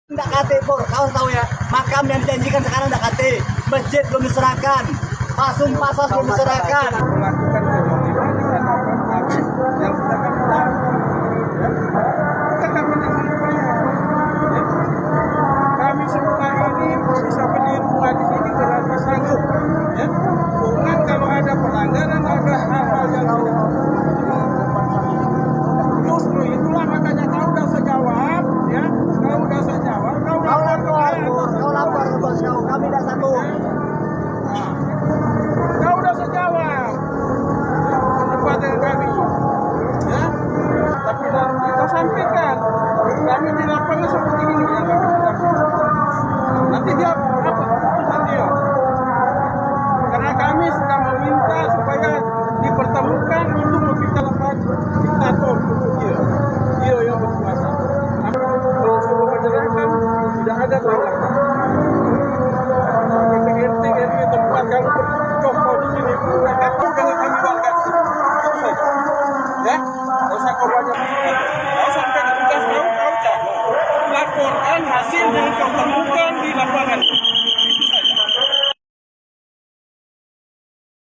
Nggak KT, Pur. Kau tahu ya, makam yang dijanjikan sekarang nggak KT. Masjid belum diserahkan. Pasung pasas belum diserahkan. Melakukan kewajiban yang sudah kami tahu. Ya. Kita akan menangani ya. Kami semua ini bisa berdiri di sini karena sanggup. Ya. Bukan kalau ada pelanggaran, ada hal-hal yang justru itulah makanya kau udah sejawab, ya. Kau udah sejawab, kau lapor ke bos kau. Kami tidak sanggup. Kau udah sejawab berdebat dengan kami, ya. Tapi kau sampaikan kami di lapangan seperti ini ya. Nanti dia apa keputusan dia? Karena kami sudah meminta supaya dipertemukan untuk mempertahankan diktator dia yang berkuasa. Kalau sudah menyerahkan tidak ada tanggapan. RT tempat kamu bercokol di sini, aku dengan kami warga di sini. Itu saja. Ya, tidak usah kau banyak. Kau sampai ke tugas kau jago. Laporkan hasilnya